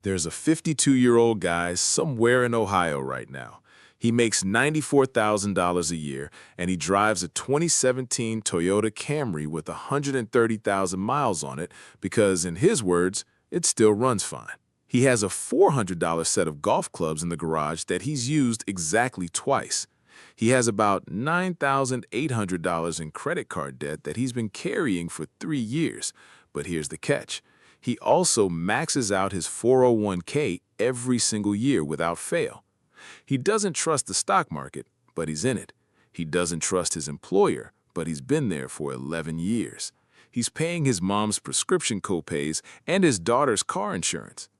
There's a 52-year-old guy somewhere in Ohio right now. He makes $94,000 a year, and he drives a 2017 Toyota Camry with 130,000 miles on it because, in his words, it still runs fine. He has a $400 set of golf clubs in the garage that he's used exactly twice. He has about $9,800 in credit card debt that he's been carrying for 3 years. But here's the catch. He also maxes out his 401k every single year without fail. He doesn't trust the stock market, but he's in it. He doesn't trust his employer, but he's been there for 11 years. He's paying his mom's prescription copays and his daughter's car insurance.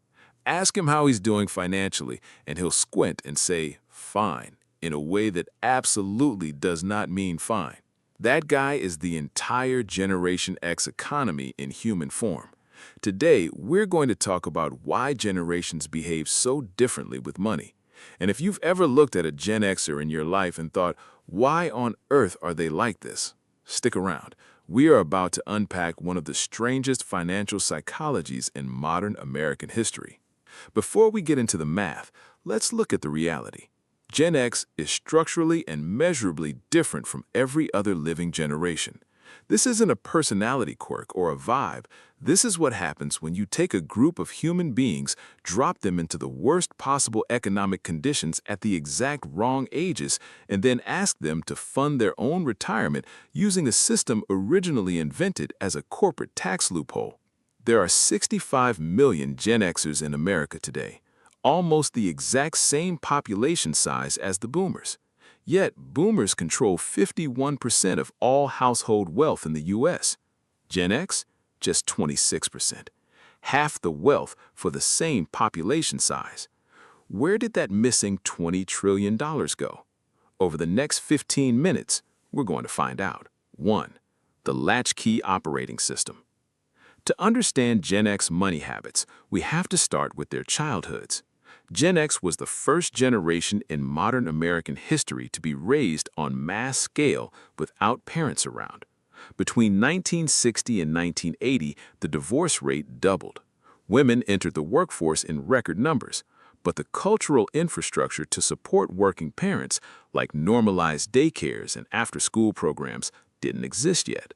Ask him how he's doing financially, and he'll squint and say, fine, in a way that absolutely does not mean fine. That guy is the entire Generation X economy in human form. Today, we're going to talk about why generations behave so differently with money. And if you've ever looked at a Gen Xer in your life and thought, why on earth are they like this? Stick around. We are about to unpack one of the strangest financial psychologies in modern American history. Before we get into the math, let's look at the reality. Gen X is structurally and measurably different from every other living generation. This isn't a personality quirk or a vibe. This is what happens when you take a group of human beings, drop them into the worst possible economic conditions at the exact wrong ages, and then ask them to fund their own retirement using a system originally invented as a corporate tax loophole. There are 65 million Gen Xers in America today, almost the exact same population size as the boomers. Yet, boomers control 51% of all household wealth in the U.S. Gen X, just 26%. Half the wealth for the same population size. Where did that missing $20 trillion go? Over the next 15 minutes, we're going to find out. 1. The latchkey operating system. To understand Gen X money habits, we have to start with their childhoods. Gen X was the first generation in modern American history to be raised on mass scale without parents around. Between 1960 and 1980, the divorce rate doubled. Women entered the workforce in record numbers, but the cultural infrastructure to support working parents, like normalized daycares and after-school programs, didn't exist yet.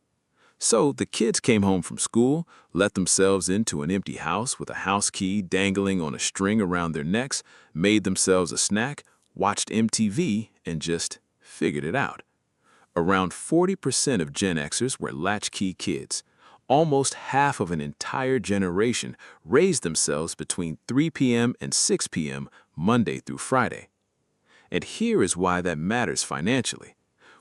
So the kids came home from school, let themselves into an empty house with a house key dangling on a string around their necks, made themselves a snack, watched MTV, and just figured it out. Around 40% of Gen Xers were latchkey kids. Almost half of an entire generation raised themselves between 3 p.m. and 6 p.m. Monday through Friday. And here is why that matters financially.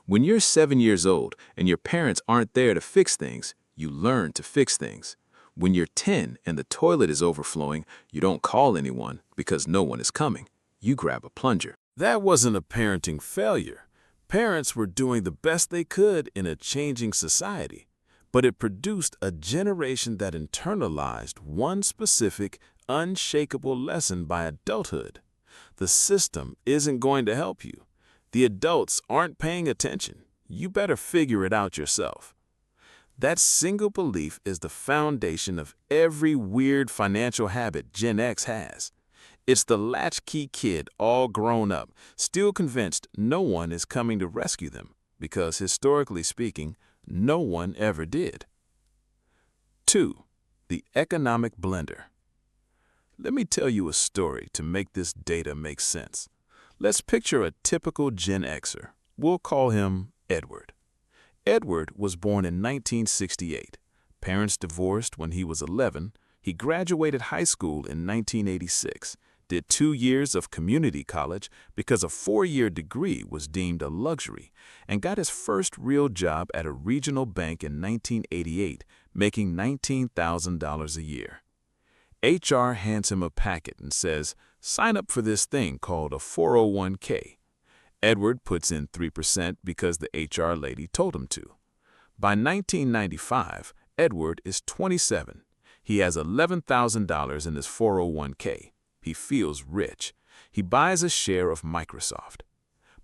When you're 7 years old and your parents aren't there to fix things, you learn to fix things. When you're 10 and the toilet is overflowing, you don't call anyone because no one is coming. You grab a plunger. That wasn't a parenting failure. Parents were doing the best they could in a changing society, but it produced a generation that internalized one specific, unshakable lesson by adulthood. The system isn't going to help you. The adults aren't paying attention. You better figure it out yourself. That single belief is the foundation of every weird financial habit Gen X has. It's the latchkey kid all grown up, still convinced no one is coming to rescue them, because historically speaking, no one ever did. 2. The economic blender. Let me tell you a story to make this data make sense. Let's picture a typical Gen Xer. We'll call him Edward. Edward was born in 1968. Parents divorced when he was 11. He graduated high school in 1986, did 2 years of community college because a 4-year degree was deemed a luxury, and got his first real job at a regional bank in 1988, making $19,000 a year. HR hands him a packet and says, sign up for this thing called a 401k. Edward puts in 3% because the HR lady told him to. By 1995, Edward is 27. He has $11,000 in his 401k. He feels rich. He buys a share of Microsoft.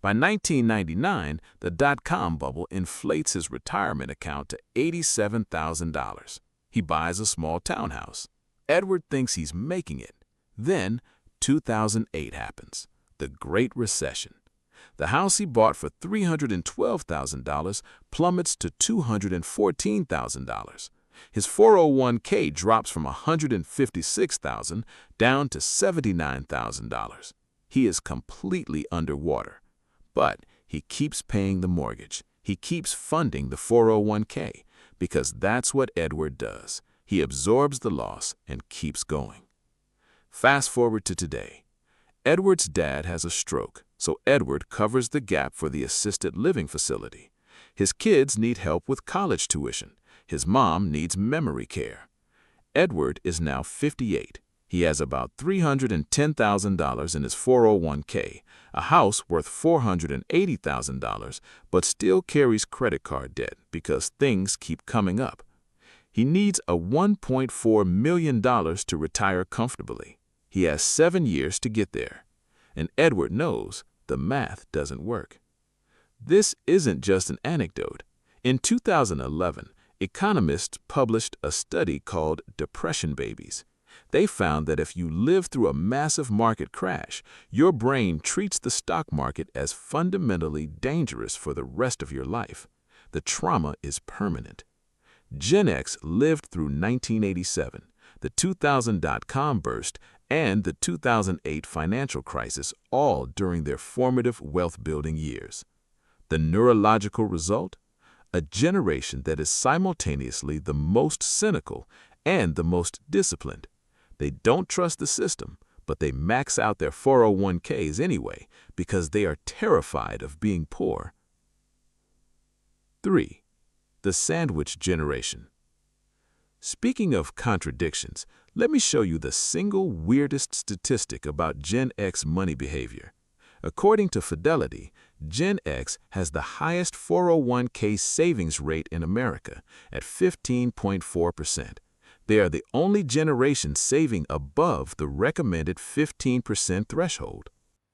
By 1999, the dot-com bubble inflates his retirement account to $87,000. He buys a small townhouse. Edward thinks he's making it. Then, 2008 happens, the Great Recession. The house he bought for $312,000 plummets to $214,000. His 401k drops from $156,000 down to $79,000. He is completely underwater. But he keeps paying the mortgage. He keeps funding the 401k because that's what Edward does. He absorbs the loss and keeps going. Fast forward to today. Edward's dad has a stroke, so Edward covers the gap for the assisted living facility. His kids need help with college tuition. His mom needs memory care. Edward is now 58. He has about $310,000 in his 401k, a house worth $480,000, but still carries credit card debt because things keep coming up. He needs a $1.4 million to retire comfortably. He has 7 years to get there. And Edward knows the math doesn't work. This isn't just an anecdote. In 2011, economists published a study called Depression Babies. They found that if you live through a massive market crash, your brain treats the stock market as fundamentally dangerous for the rest of your life. The trauma is permanent. Gen X lived through 1987, the 2000 dot-com burst, and the 2008 financial crisis, all during their formative wealth-building years. The neurological result? A generation that is simultaneously the most cynical and the most disciplined. They don't trust the system, but they max out their 401ks anyway because they are terrified of being poor. 3. The sandwich generation. Speaking of contradictions, let me show you the single weirdest statistic about Gen X money behavior. According to Fidelity, Gen X has the highest 401k savings rate in America at 15.4%. They are the only generation saving above the recommended 15% threshold.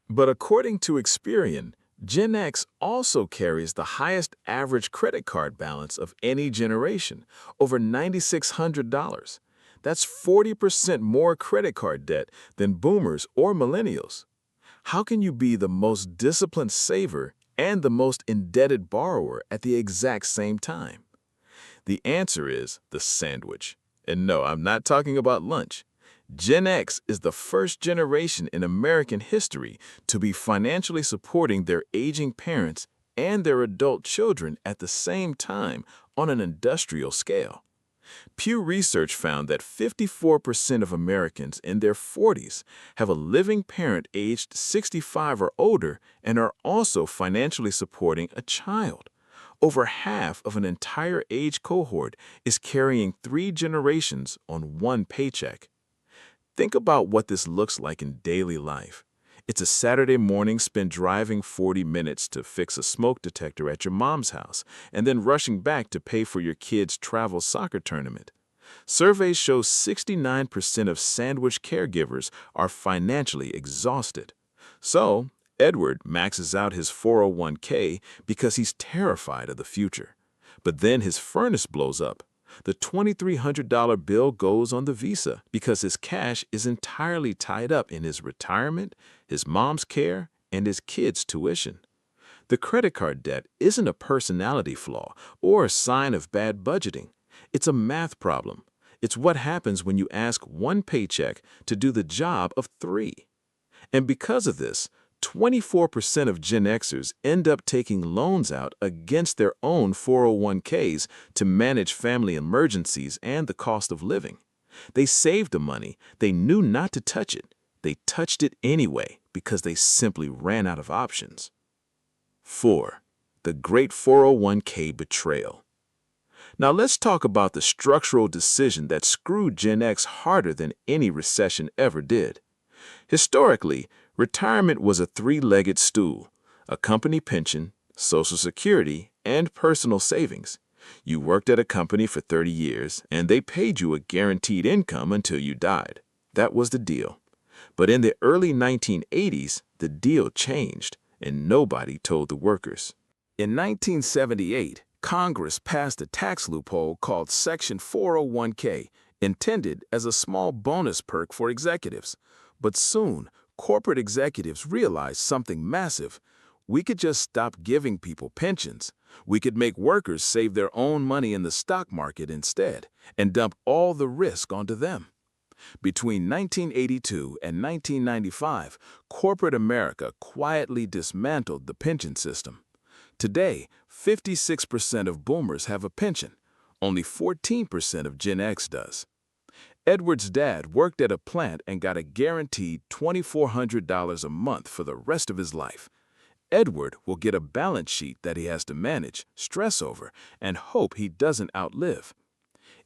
But according to Experian, Gen X also carries the highest average credit card balance of any generation, over $9,600. That's 40% more credit card debt than boomers or millennials. How can you be the most disciplined saver and the most indebted borrower at the exact same time? The answer is the sandwich. And no, I'm not talking about lunch. Gen X is the first generation in American history to be financially supporting their aging parents and their adult children at the same time on an industrial scale. Pew Research found that 54% of Americans in their 40s have a living parent aged 65 or older and are also financially supporting a child. Over half of an entire age cohort is carrying 3 generations on one paycheck. Think about what this looks like in daily life. It's a Saturday morning spent driving 40 minutes to fix a smoke detector at your mom's house and then rushing back to pay for your kid's travel soccer tournament. Surveys show 69% of sandwich caregivers are financially exhausted. So, Edward maxes out his 401k because he's terrified of the future. But then his furnace blows up. The $2,300 bill goes on the Visa because his cash is entirely tied up in his retirement, his mom's care, and his kids' tuition. The credit card debt isn't a personality flaw or a sign of bad budgeting. It's a math problem. It's what happens when you ask one paycheck to do the job of 3. And because of this, 24% of Gen Xers end up taking loans out against their own 401ks to manage family emergencies and the cost of living. They saved the money. They knew not to touch it. They touched it anyway because they simply ran out of options. 4. The Great 401k Betrayal. Now let's talk about the structural decision that screwed Gen X harder than any recession ever did. Historically, retirement was a 3-legged stool: a company pension, Social Security, and personal savings. You worked at a company for 30 years, and they paid you a guaranteed income until you died. That was the deal. But in the early 1980s, the deal changed, and nobody told the workers. In 1978, Congress passed a tax loophole called Section 401k, intended as a small bonus perk for executives. But soon, corporate executives realized something massive. We could just stop giving people pensions. We could make workers save their own money in the stock market instead and dump all the risk onto them. Between 1982 and 1995, corporate America quietly dismantled the pension system. Today, 56% of boomers have a pension. Only 14% of Gen X does. Edward's dad worked at a plant and got a guaranteed $2,400 a month for the rest of his life. Edward will get a balance sheet that he has to manage, stress over, and hope he doesn't outlive.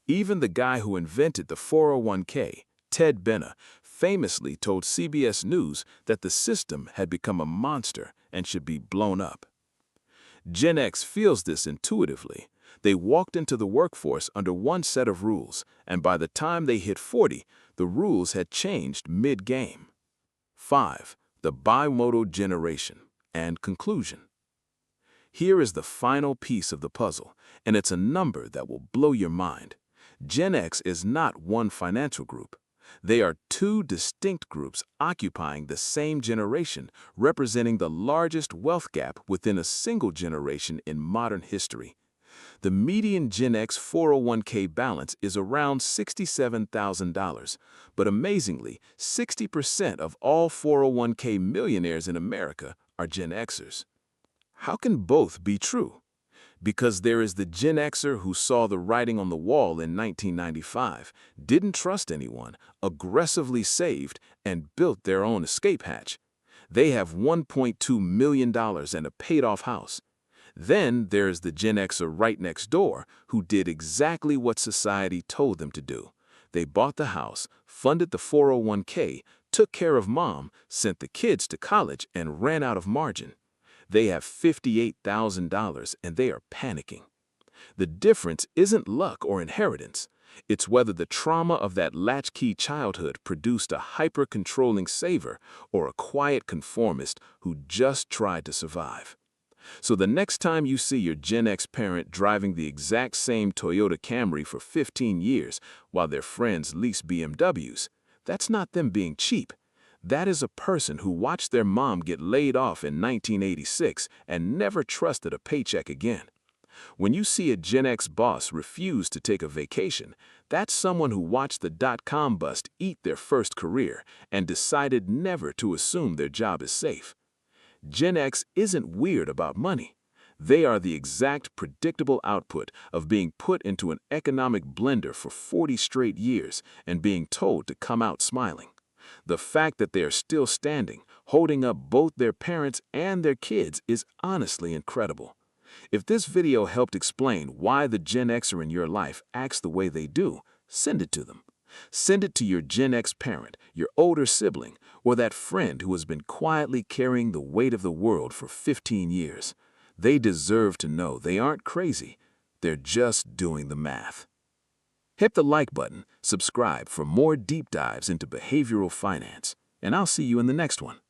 Even the guy who invented the 401k, Ted Benna, famously told CBS News that the system had become a monster and should be blown up. Gen X feels this intuitively. They walked into the workforce under one set of rules, and by the time they hit 40, the rules had changed mid-game. 5. The bimodal generation. And conclusion. Here is the final piece of the puzzle, and it's a number that will blow your mind. Gen X is not one financial group. They are two distinct groups occupying the same generation, representing the largest wealth gap within a single generation in modern history. The median Gen X 401k balance is around $67,000, but amazingly, 60% of all 401k millionaires in America are Gen Xers. How can both be true? Because there is the Gen Xer who saw the writing on the wall in 1995, didn't trust anyone, aggressively saved, and built their own escape hatch. They have $1.2 million and a paid-off house. Then there is the Gen Xer right next door who did exactly what society told them to do. They bought the house, funded the 401k, took care of mom, sent the kids to college, and ran out of margin. They have $58,000 and they are panicking. The difference isn't luck or inheritance. It's whether the trauma of that latchkey childhood produced a hyper-controlling saver or a quiet conformist who just tried to survive. So the next time you see your Gen X parent driving the exact same Toyota Camry for 15 years while their friends lease BMWs, that's not them being cheap. That is a person who watched their mom get laid off in 1986 and never trusted a paycheck again. When you see a Gen X boss refuse to take a vacation, that's someone who watched the dot-com bust eat their first career and decided never to assume their job is safe. Gen X isn't weird about money. They are the exact predictable output of being put into an economic blender for 40 straight years and being told to come out smiling. The fact that they are still standing, holding up both their parents and their kids is honestly incredible. If this video helped explain why the Gen Xer in your life acts the way they do, send it to them. Send it to your Gen X parent, your older sibling, or that friend who has been quietly carrying the weight of the world for 15 years. They deserve to know they aren't crazy. They're just doing the math. Hit the like button, subscribe for more deep dives into behavioral finance, and I'll see you in the next one.